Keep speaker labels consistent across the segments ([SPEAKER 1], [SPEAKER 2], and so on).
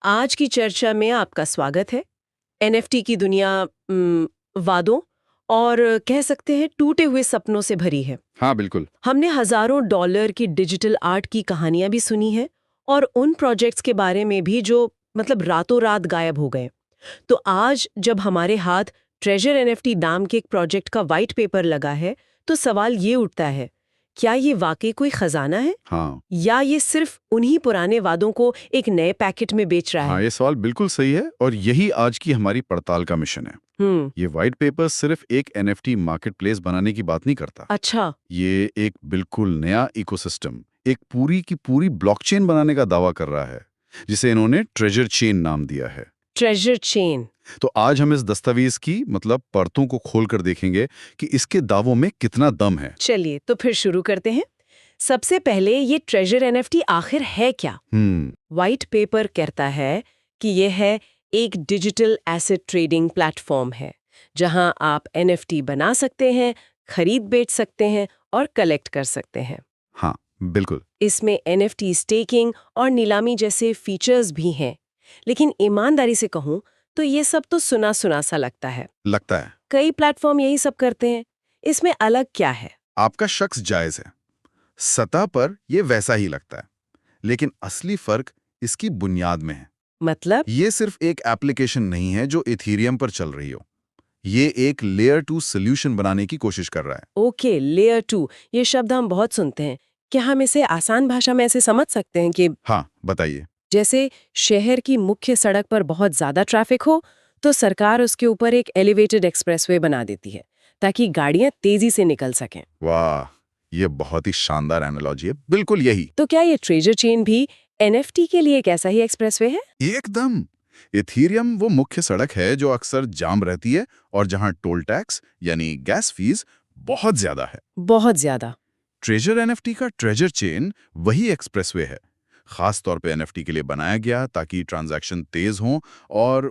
[SPEAKER 1] आज की चर्चा में आपका स्वागत है। एनएफटी की दुनिया वादों और कह सकते हैं टूटे हुए सपनों से भरी है।
[SPEAKER 2] हाँ बिल्कुल।
[SPEAKER 1] हमने हजारों डॉलर की डिजिटल आर्ट की कहानियां भी सुनी है और उन प्रोजेक्ट्स के बारे में भी जो मतलब रातों रात गायब हो गए। तो आज जब हमारे हाथ ट्रेजर एनएफटी नाम के एक प्रोजेक्ट का वाइट पेपर लगा है, तो सवाल ये उठता है, क्या ये वाकई कोई खजाना है?
[SPEAKER 2] हाँ
[SPEAKER 1] या ये सिर्फ उन्हीं पुराने वादों को एक नए पैकेट में बेच रहा
[SPEAKER 2] हाँ,
[SPEAKER 1] है?
[SPEAKER 2] ये सवाल बिल्कुल सही है और यही आज की हमारी पड़ताल का मिशन है। ये व्हाइट पेपर सिर्फ एक एनएफटी मार्केटप्लेस बनाने की बात नहीं करता।
[SPEAKER 1] अच्छा।
[SPEAKER 2] ये एक बिल्कुल नया इकोसिस्टम, एक पूरी की पूरी ब्लॉकचेन बनाने का दावा कर रहा है, जिसे इन्होंने ट्रेजर चेन नाम दिया है।
[SPEAKER 1] Treasure chain.
[SPEAKER 2] तो आज हम इस दस्तावेज की मतलब परतों को खोलकर देखेंगे कि इसके दावों में कितना दम है।
[SPEAKER 1] चलिए तो फिर शुरू करते हैं। सबसे पहले ये ट्रेजर एनएफटी आखिर है क्या? व्हाइट पेपर कहता है कि यह है एक डिजिटल एसेट ट्रेडिंग प्लेटफॉर्म है, जहां आप एनएफटी बना सकते हैं, खरीद बेच सकते हैं और कलेक्ट कर सकते हैं।
[SPEAKER 2] हाँ बिल्कुल।
[SPEAKER 1] इसमें एनएफटी स्टेकिंग और नीलामी जैसे फीचर्स भी हैं। लेकिन ईमानदारी से कहूं तो ये सब तो सुना सुना सा लगता है।
[SPEAKER 2] लगता है।
[SPEAKER 1] कई प्लेटफॉर्म यही सब करते हैं। इसमें अलग क्या है?
[SPEAKER 2] आपका शख्स जायज है, सतह पर यह वैसा ही लगता है, लेकिन असली फर्क इसकी बुनियाद में है।
[SPEAKER 1] मतलब?
[SPEAKER 2] ये सिर्फ एक एप्लीकेशन नहीं है जो इथेरियम पर चल रही हो, ये एक लेयर 2 सॉल्यूशन बनाने की कोशिश कर रहा है।
[SPEAKER 1] ओके, लेयर 2, ये शब्द हम बहुत सुनते हैं। क्या हम इसे आसान भाषा में ऐसे समझ सकते हैं कि
[SPEAKER 2] हाँ बताइए।
[SPEAKER 1] जैसे शहर की मुख्य सड़क पर बहुत ज्यादा ट्रैफिक हो तो सरकार उसके ऊपर एक एलिवेटेड एक्सप्रेसवे बना देती है ताकि गाड़ियां तेजी से निकल सकें।
[SPEAKER 2] वाह, ये बहुत ही शानदार एनालॉजी है, बिल्कुल यही।
[SPEAKER 1] तो क्या ये ट्रेजर चेन भी एनएफटी के लिए एक ऐसा ही एक्सप्रेसवे है?
[SPEAKER 2] एकदम। इथेरियम वो मुख्य सड़क है जो अक्सर जाम रहती है और जहां टोल टैक्स यानी गैस फीस बहुत ज्यादा है।
[SPEAKER 1] बहुत ज्यादा।
[SPEAKER 2] ट्रेजर एनएफटी का ट्रेजर चेन वही एक्सप्रेसवे है, खास तौर पे एनएफटी के लिए बनाया गया ताकि ट्रांजैक्शन तेज हों और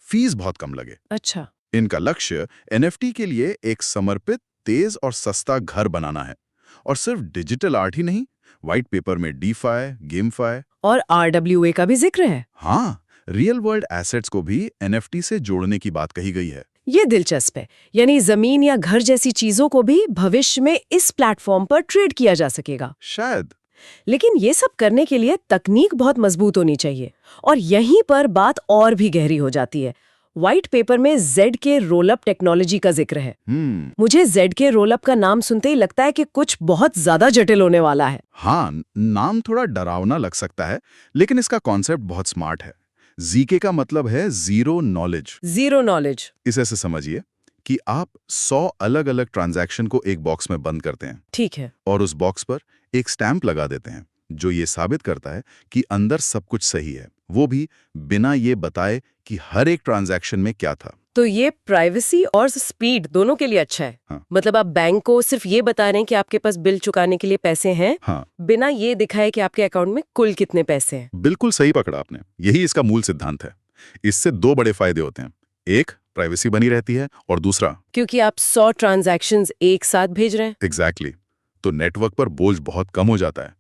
[SPEAKER 2] फीस बहुत कम लगे।
[SPEAKER 1] अच्छा।
[SPEAKER 2] इनका लक्ष्य एनएफटी के लिए एक समर्पित, तेज और सस्ता घर बनाना है। और सिर्फ डिजिटल आर्ट ही नहीं, व्हाइट पेपर में डीफाई, गेमफाई
[SPEAKER 1] और आरडब्ल्यूए का भी जिक्र है।
[SPEAKER 2] हाँ, रियल वर्ल्ड एसेट्स को भी एनएफटी से जोड़ने की बात कही गई है।
[SPEAKER 1] ये दिलचस्प है, यानी जमीन या घर जैसी चीजों को भी भविष्य में इस प्लेटफॉर्म पर ट्रेड किया जा सकेगा।
[SPEAKER 2] शायद।
[SPEAKER 1] लेकिन ये सब करने के लिए तकनीक बहुत मजबूत होनी चाहिए और यहीं पर बात और भी गहरी हो जाती है। व्हाइट पेपर में जेड के रोल अप टेक्नोलॉजी का जिक्र है। मुझे जेड के रोल अप का नाम सुनते ही लगता है कि कुछ बहुत ज्यादा जटिल होने वाला है।
[SPEAKER 2] हाँ, नाम थोड़ा डरावना लग सकता है, लेकिन इसका कॉन्सेप्ट बहुत स्मार्ट है। जीके का मतलब है जीरो नॉलेज।
[SPEAKER 1] Zero knowledge.
[SPEAKER 2] इसे ऐसे समझिए कि आप 100 अलग-अलग ट्रांजैक्शन को एक बॉक्स में बंद करते हैं।
[SPEAKER 1] ठीक है।
[SPEAKER 2] और उस बॉक्स पर एक स्टैंप लगा देते हैं जो ये साबित करता है कि अंदर सब कुछ सही है, वो भी बिना ये बताए कि हर एक ट्रांजैक्शन में क्या था।
[SPEAKER 1] तो ये प्राइवेसी और स्पीड दोनों के लिए अच्छा है।
[SPEAKER 2] हाँ।
[SPEAKER 1] मतलब आप बैंक को सिर्फ ये बता रहे हैं कि आपके पास बिल चुकाने के लिए पैसे हैं,
[SPEAKER 2] हाँ,
[SPEAKER 1] बिना ये दिखाए कि आपके अकाउंट में कुल कितने पैसे हैं।
[SPEAKER 2] बिल्कुल सही पकड़ा आपने, यही इसका मूल सिद्धांत है। इससे 2 बड़े फायदे होते हैं, एक प्राइवेसी बनी रहती है और दूसरा
[SPEAKER 1] क्योंकि आप 100 ट्रांजैक्शंस एक साथ भेज रहे हैं।
[SPEAKER 2] एग्जैक्टली, तो नेटवर्क पर बोझ बहुत कम हो जाता है।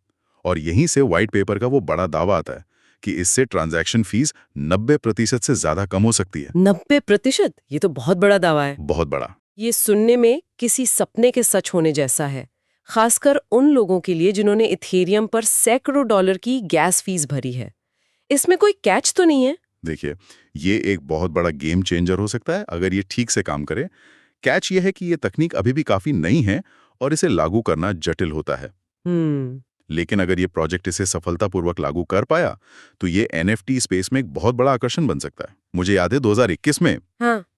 [SPEAKER 2] और यहीं से व्हाइट पेपर का वो बड़ा दावा आता है कि इससे ट्रांजैक्शन फीस 90% से ज्यादा कम हो सकती है।
[SPEAKER 1] 90%? ये तो बहुत बड़ा दावा है।
[SPEAKER 2] बहुत बड़ा।
[SPEAKER 1] ये सुनने में किसी सपने के सच होने जैसा है, खासकर उन लोगों के लिए जिन्होंने इथेरियम पर सैकड़ों डॉलर की गैस फीस भरी है। इसमें कोई कैच तो नहीं है?
[SPEAKER 2] देखिए, ये एक बहुत बड़ा गेम चेंजर हो सकता है अगर ये ठीक से काम करे। कैच ये है कि ये तकनीक अभी भी काफी नई है और इसे लागू करना जटिल होता है। लेकिन अगर ये प्रोजेक्ट इसे सफलतापूर्वक लागू कर पाया तो ये एनएफटी स्पेस में एक बहुत बड़ा आकर्षण बन सकता है। मुझे याद है 2021 में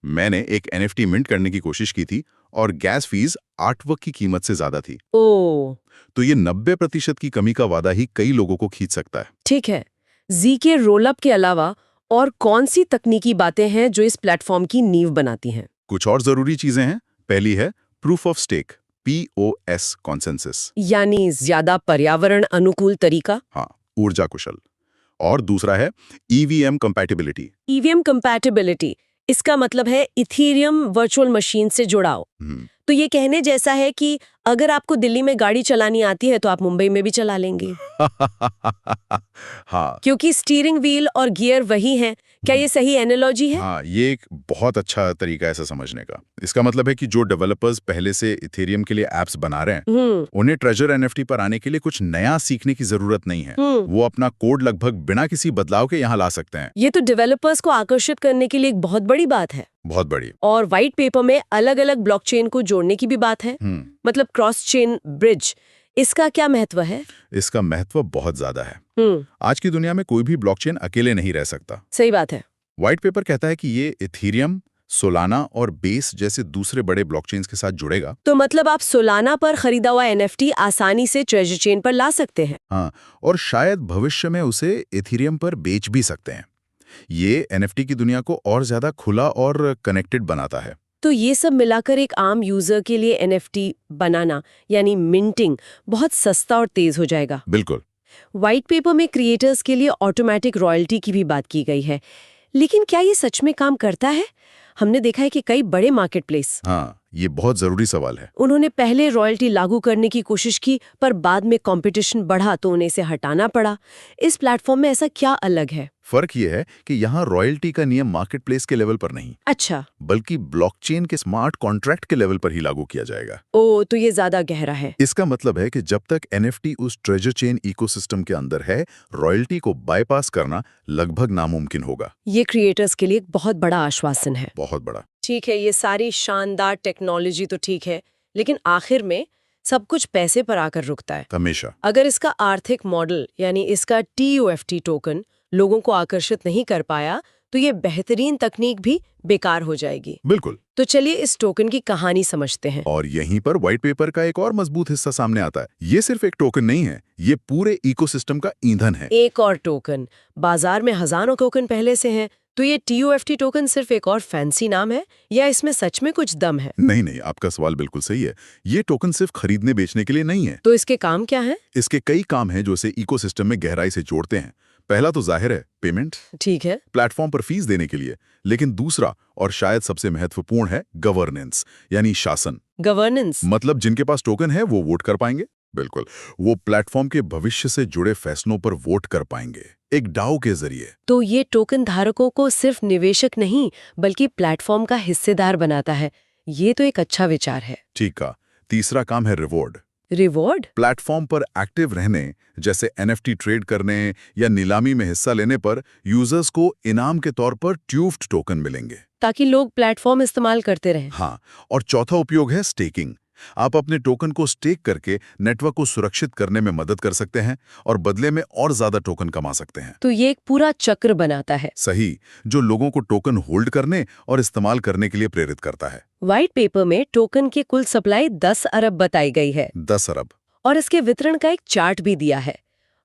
[SPEAKER 2] मैंने एक एनएफटी मिंट करने की कोशिश की थी और गैस फीस आर्टवर्क की कीमत से ज्यादा थी। तो ये 90% की कमी का वादा ही कई लोगों को खींच सकता है।
[SPEAKER 1] ठीक है, जी के रोल अप के अलावा और कौन सी तकनीकी बातें हैं जो इस प्लेटफॉर्म की नींव बनाती हैं?
[SPEAKER 2] कुछ और जरूरी चीजें हैं। पहली है proof of stake, POS consensus,
[SPEAKER 1] यानी ज्यादा पर्यावरण अनुकूल तरीका।
[SPEAKER 2] हाँ, ऊर्जा कुशल। और दूसरा है EVM कंपैटिबिलिटी।
[SPEAKER 1] EVM कंपैटिबिलिटी, इसका मतलब है इथेरियम वर्चुअल मशीन से जुड़ाव। तो ये कहने जैसा है कि अगर आपको दिल्ली में गाड़ी चलानी आती है तो आप मुंबई में भी चला लेंगे।
[SPEAKER 2] हाँ
[SPEAKER 1] क्योंकि स्टीयरिंग व्हील और गियर वही हैं। क्या ये सही एनालॉजी है?
[SPEAKER 2] हाँ, ये एक बहुत अच्छा तरीका है ऐसा समझने का। इसका मतलब है कि जो डेवलपर्स पहले से इथेरियम के लिए एप्स बना रहे हैं, उन्हें ट्रेजर एनएफटी पर आने के लिए कुछ नया सीखने की जरूरत नहीं है। वो अपना कोड लगभग बिना किसी बदलाव के यहाँ ला सकते हैं।
[SPEAKER 1] ये तो डेवलपर्स को आकर्षित करने के लिए एक बहुत बड़ी बात है।
[SPEAKER 2] बहुत बड़ी।
[SPEAKER 1] और व्हाइट पेपर में अलग-अलग ब्लॉकचेन को जोड़ने की भी बात है। मतलब क्रॉस चेन ब्रिज, इसका क्या महत्व है?
[SPEAKER 2] इसका महत्व बहुत ज्यादा है। आज की दुनिया में कोई भी ब्लॉकचेन अकेले नहीं रह सकता।
[SPEAKER 1] सही बात है।
[SPEAKER 2] व्हाइट पेपर कहता है कि ये इथेरियम, सोलाना और बेस जैसे दूसरे बड़े ब्लॉकचेन्स के साथ जुड़ेगा।
[SPEAKER 1] तो मतलब आप सोलाना पर खरीदा हुआ एनएफटी आसानी से ट्रेजर चेन पर ला सकते हैं।
[SPEAKER 2] हाँ, और शायद भविष्य में उसे इथेरियम पर बेच भी सकते हैं। ये एनएफटी की दुनिया को और ज्यादा खुला और कनेक्टेड बनाता है।
[SPEAKER 1] तो ये सब मिलाकर एक आम यूजर के लिए एनएफटी बनाना यानी मिंटिंग बहुत सस्ता और तेज हो जाएगा।
[SPEAKER 2] बिल्कुल।
[SPEAKER 1] व्हाइट पेपर में क्रिएटर्स के लिए ऑटोमेटिक रॉयल्टी की भी बात की गई है, लेकिन क्या ये सच में काम करता है? हमने देखा है कि कई बड़े मार्केटप्लेस,
[SPEAKER 2] हाँ, ये बहुत जरूरी सवाल है।
[SPEAKER 1] उन्होंने पहले रॉयल्टी लागू करने की कोशिश की, पर बाद में कंपटीशन बढ़ा तो उन्हें इसे हटाना पड़ा। इस प्लेटफॉर्म में ऐसा क्या अलग है?
[SPEAKER 2] फर्क ये है कि यहाँ रॉयल्टी का नियम मार्केटप्लेस के लेवल पर नहीं,
[SPEAKER 1] अच्छा,
[SPEAKER 2] बल्कि ब्लॉकचेन के स्मार्ट कॉन्ट्रैक्ट के लेवल पर ही लागू किया जाएगा।
[SPEAKER 1] ओ, तो ये ज्यादा गहरा है।
[SPEAKER 2] इसका मतलब है कि जब तक एनएफटी उस ट्रेजर चेन इकोसिस्टम के अंदर है, रॉयल्टी को बाईपास करना लगभग नामुमकिन होगा।
[SPEAKER 1] ये क्रिएटर्स के लिए एक बहुत बड़ा आश्वासन है।
[SPEAKER 2] बहुत बड़ा।
[SPEAKER 1] ठीक है, ये सारी शानदार टेक्नोलॉजी तो ठीक है, लेकिन आखिर में सब कुछ पैसे पर आकर रुकता है।
[SPEAKER 2] हमेशा।
[SPEAKER 1] अगर इसका आर्थिक मॉडल यानी इसका TUFT टोकन लोगों को आकर्षित नहीं कर पाया, तो ये बेहतरीन तकनीक भी बेकार हो जाएगी।
[SPEAKER 2] बिल्कुल।
[SPEAKER 1] तो चलिए इस टोकन की कहानी समझते हैं।
[SPEAKER 2] और यहीं पर व्हाइट पेपर का एक और मजबूत हिस्सा सामने आता है। ये सिर्फ एक टोकन नहीं है, ये पूरे इकोसिस्टम का ईंधन है।
[SPEAKER 1] एक और टोकन, बाजार में हजारों टोकन पहले से हैं, तो ये TUFT टोकन सिर्फ एक और फैंसी नाम है या इसमें सच में कुछ दम है?
[SPEAKER 2] नहीं, आपका सवाल बिल्कुल सही है। ये टोकन सिर्फ खरीदने बेचने के लिए नहीं है।
[SPEAKER 1] तो इसके काम क्या है?
[SPEAKER 2] इसके कई काम हैं जो इसे इकोसिस्टम में गहराई से जोड़ते हैं। पहला तो जाहिर है पेमेंट,
[SPEAKER 1] ठीक है,
[SPEAKER 2] प्लेटफॉर्म पर फीस देने के लिए। लेकिन दूसरा और शायद सबसे महत्वपूर्ण है गवर्नेंस, यानी शासन।
[SPEAKER 1] गवर्नेंस
[SPEAKER 2] मतलब जिनके पास टोकन है वो वोट कर पाएंगे। बिल्कुल, वो प्लेटफॉर्म के भविष्य से जुड़े फैसलों पर वोट कर पाएंगे, एक डाओ के जरिए।
[SPEAKER 1] तो ये टोकन धारकों को सिर्फ निवेशक नहीं बल्कि प्लेटफॉर्म का हिस्सेदार बनाता है। ये तो एक अच्छा विचार है।
[SPEAKER 2] ठीक है। तीसरा काम है रिवॉर्ड।
[SPEAKER 1] रिवॉर्ड?
[SPEAKER 2] प्लेटफॉर्म पर एक्टिव रहने, जैसे एनएफटी ट्रेड करने या नीलामी में हिस्सा लेने पर यूजर्स को इनाम के तौर पर ट्यूफ्ट टोकन मिलेंगे,
[SPEAKER 1] ताकि लोग प्लेटफॉर्म इस्तेमाल करते रहें।
[SPEAKER 2] हाँ, और चौथा उपयोग है स्टेकिंग। आप अपने टोकन को स्टेक करके नेटवर्क को सुरक्षित करने में मदद कर सकते हैं और बदले में और ज्यादा टोकन कमा सकते हैं।
[SPEAKER 1] तो ये एक पूरा चक्र बनाता है।
[SPEAKER 2] सही, जो लोगों को टोकन होल्ड करने और इस्तेमाल करने के लिए प्रेरित करता है।
[SPEAKER 1] व्हाइट पेपर में टोकन की कुल सप्लाई 10 अरब बताई गई है।
[SPEAKER 2] 10 अरब।
[SPEAKER 1] और इसके वितरण का एक चार्ट भी दिया है।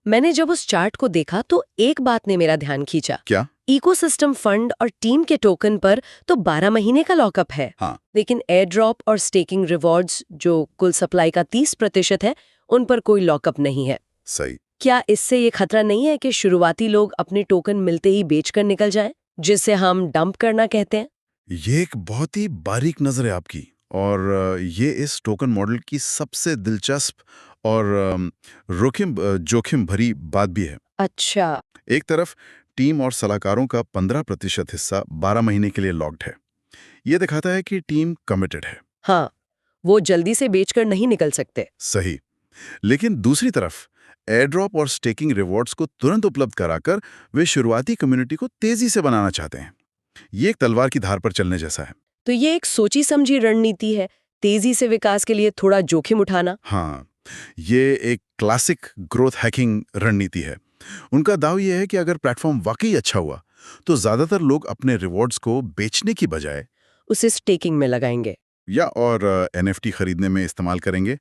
[SPEAKER 1] मैंने जब उस चार्ट को देखा तो एक बात ने मेरा ध्यान खींचा।
[SPEAKER 2] क्या?
[SPEAKER 1] इकोसिस्टम फंड और टीम के टोकन पर तो 12 महीने का लॉकअप है।
[SPEAKER 2] हाँ।
[SPEAKER 1] लेकिन एयर ड्रॉप और स्टेकिंग रिवॉर्ड्स जो कुल सप्लाई का 30% है, उन पर कोई लॉकअप नहीं है।
[SPEAKER 2] सही।
[SPEAKER 1] क्या इससे ये खतरा नहीं है कि शुरुआती लोग अपने टोकन मिलते ही बेचकर निकल जाएं, जिसे हम डंप करना कहते हैं?
[SPEAKER 2] ये एक बहुत ही बारीक नजर है आपकी, और ये इस टोकन मॉडल की सबसे दिलचस्प और जोखिम भरी बात भी है।
[SPEAKER 1] अच्छा।
[SPEAKER 2] एक तरफ टीम और सलाहकारों का 15% हिस्सा 12 महीने के लिए लॉक्ड है। ये दिखाता है कि टीम कमिटेड है।
[SPEAKER 1] हाँ, वो जल्दी से बेचकर नहीं निकल सकते।
[SPEAKER 2] सही। लेकिन दूसरी तरफ एयर ड्रॉप और स्टेकिंग रिवॉर्ड्स को तुरंत उपलब्ध कराकर वे शुरुआती कम्युनिटी को तेजी से बनाना चाहते हैं। ये एक तलवार की धार पर चलने जैसा है।
[SPEAKER 1] तो ये एक सोची समझी रणनीति है, तेजी से विकास के लिए थोड़ा जोखिम उठाना।
[SPEAKER 2] हाँ, ये एक क्लासिक ग्रोथ हैकिंग रणनीति है। उनका दाव ये है कि अगर प्लेटफॉर्म वाकई अच्छा हुआ तो ज्यादातर लोग अपने रिवॉर्ड्स को बेचने की बजाय
[SPEAKER 1] उसे स्टेकिंग में लगाएंगे
[SPEAKER 2] या और एनएफटी खरीदने में इस्तेमाल करेंगे।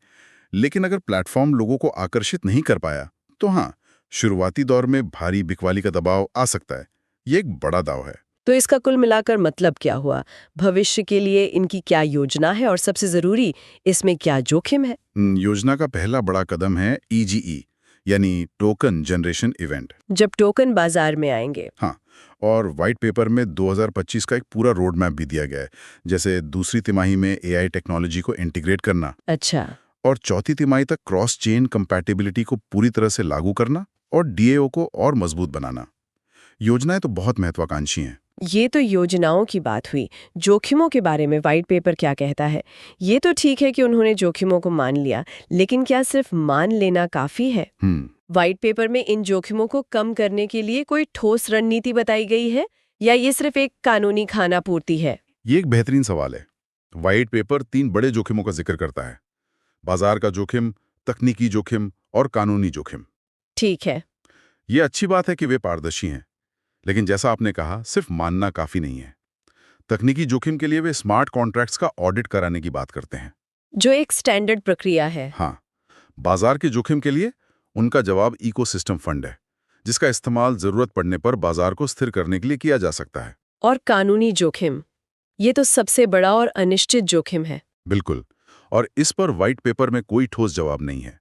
[SPEAKER 2] लेकिन अगर प्लेटफॉर्म लोगों को आकर्षित नहीं कर पाया तो हाँ, शुरुआती दौर में भारी बिकवाली का दबाव आ सकता है। ये एक बड़ा दाव है।
[SPEAKER 1] तो इसका कुल मिलाकर मतलब क्या हुआ? भविष्य के लिए इनकी क्या योजना है और सबसे जरूरी, इसमें क्या जोखिम है?
[SPEAKER 2] योजना का पहला बड़ा कदम है EGE, यानी टोकन जनरेशन इवेंट।
[SPEAKER 1] जब टोकन बाजार में आएंगे।
[SPEAKER 2] हाँ, और व्हाइट पेपर में 2025 का एक पूरा रोड मैप भी दिया गया है, जैसे दूसरी तिमाही में AI टेक्नोलॉजी को इंटीग्रेट करना।
[SPEAKER 1] अच्छा।
[SPEAKER 2] और चौथी तिमाही तक क्रॉस चेन कंपैटिबिलिटी को पूरी तरह से लागू करना और डीएओ को और मजबूत बनाना। योजनाएं तो बहुत महत्वाकांक्षी हैं।
[SPEAKER 1] ये तो योजनाओं की बात हुई। जोखिमों के बारे में व्हाइट पेपर क्या कहता है? ये तो ठीक है कि उन्होंने जोखिमों को मान लिया, लेकिन क्या सिर्फ मान लेना काफी है? व्हाइट पेपर में इन जोखिमों को कम करने के लिए कोई ठोस रणनीति बताई गई है, या ये सिर्फ एक कानूनी खाना पूर्ति है?
[SPEAKER 2] ये एक बेहतरीन सवाल है। व्हाइट पेपर 3 बड़े जोखिमों का जिक्र करता है: बाजार का जोखिम, तकनीकी जोखिम और कानूनी जोखिम।
[SPEAKER 1] ठीक है।
[SPEAKER 2] ये अच्छी बात है कि वे पारदर्शी हैं, लेकिन जैसा आपने कहा, सिर्फ मानना काफी नहीं है। तकनीकी जोखिम के लिए वे स्मार्ट कॉन्ट्रैक्ट्स का ऑडिट कराने की बात करते हैं,
[SPEAKER 1] जो एक स्टैंडर्ड प्रक्रिया है।
[SPEAKER 2] हाँ। बाजार के जोखिम के लिए उनका जवाब इकोसिस्टम फंड है, जिसका इस्तेमाल जरूरत पड़ने पर बाजार को स्थिर करने के लिए किया जा सकता है।
[SPEAKER 1] और कानूनी जोखिम, ये तो सबसे बड़ा और अनिश्चित जोखिम है।
[SPEAKER 2] बिल्कुल, और इस पर व्हाइट पेपर में कोई ठोस जवाब नहीं है,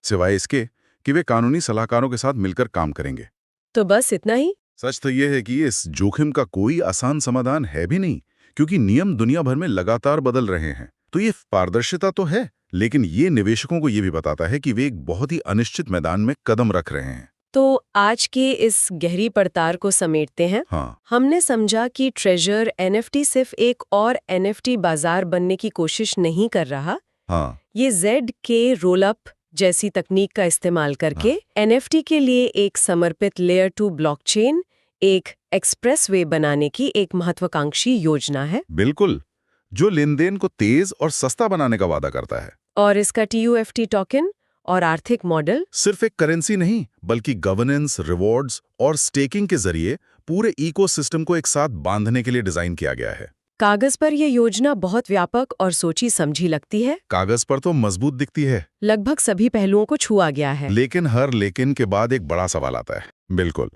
[SPEAKER 2] सिवाय इसके कि वे कानूनी सलाहकारों के साथ मिलकर काम करेंगे।
[SPEAKER 1] तो बस इतना ही?
[SPEAKER 2] सच तो यह है कि इस जोखिम का कोई आसान समाधान है भी नहीं, क्योंकि नियम दुनिया भर में लगातार बदल रहे हैं। तो ये पारदर्शिता तो है, लेकिन ये निवेशकों को ये भी बताता है कि वे एक बहुत ही अनिश्चित मैदान में कदम रख रहे हैं।
[SPEAKER 1] तो आज के इस गहरी पड़ताल को समेटते हैं।
[SPEAKER 2] हाँ।
[SPEAKER 1] हमने समझा कि ट्रेजर एनएफटी सिर्फ एक और एनएफटी बाजार बनने की कोशिश नहीं कर रहा।
[SPEAKER 2] हाँ।
[SPEAKER 1] ये ZK रोलअप जैसी तकनीक का इस्तेमाल करके एनएफटी के लिए एक समर्पित लेयर 2 ब्लॉकचेन, एक एक्सप्रेसवे बनाने की एक महत्वाकांक्षी योजना है।
[SPEAKER 2] बिल्कुल, जो लेनदेन को तेज और सस्ता बनाने का वादा करता है।
[SPEAKER 1] और इसका TUFT टोकन और आर्थिक मॉडल
[SPEAKER 2] सिर्फ एक करेंसी नहीं, बल्कि गवर्नेंस, रिवॉर्ड्स और स्टेकिंग के जरिए पूरे इकोसिस्टम को एक साथ बांधने के लिए डिजाइन किया गया है।
[SPEAKER 1] कागज पर यह योजना बहुत व्यापक और सोची समझी लगती है।
[SPEAKER 2] कागज पर तो मजबूत दिखती है,
[SPEAKER 1] लगभग सभी पहलुओं को छुआ गया है।
[SPEAKER 2] लेकिन हर लेकिन के बाद एक बड़ा सवाल आता है। बिल्कुल,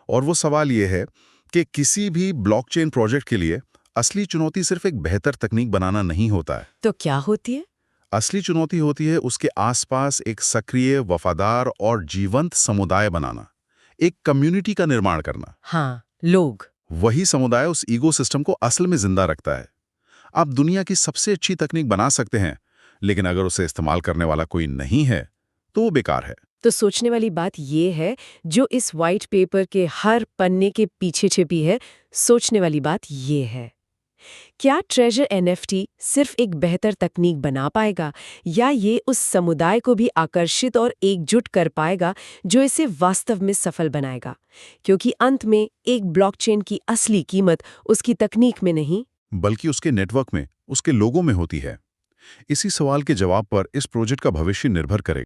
[SPEAKER 2] और वो सवाल ये है कि किसी भी ब्लॉकचेन प्रोजेक्ट के लिए असली चुनौती सिर्फ एक बेहतर तकनीक बनाना नहीं होता है।
[SPEAKER 1] तो क्या होती है?
[SPEAKER 2] असली चुनौती होती है उसके आसपास एक सक्रिय, वफादार और जीवंत समुदाय बनाना, एक कम्युनिटी का निर्माण करना।
[SPEAKER 1] हाँ, लोग।
[SPEAKER 2] वही समुदाय उस इकोसिस्टम को असल में जिंदा रखता है। आप दुनिया की सबसे अच्छी तकनीक बना सकते हैं, लेकिन अगर उसे इस्तेमाल करने वाला कोई नहीं है तो वो बेकार है।
[SPEAKER 1] तो सोचने वाली बात ये है, जो इस व्हाइट पेपर के हर पन्ने के पीछे छिपी है, सोचने वाली बात ये है, क्या ट्रेजर एनएफटी सिर्फ एक बेहतर तकनीक बना पाएगा, या ये उस समुदाय को भी आकर्षित और एकजुट कर पाएगा जो इसे वास्तव में सफल बनाएगा? क्योंकि अंत में एक ब्लॉकचेन की असली कीमत उसकी तकनीक में नहीं,
[SPEAKER 2] बल्कि उसके नेटवर्क में, उसके लोगों में होती है। इसी सवाल के जवाब पर इस प्रोजेक्ट का भविष्य निर्भर करेगा।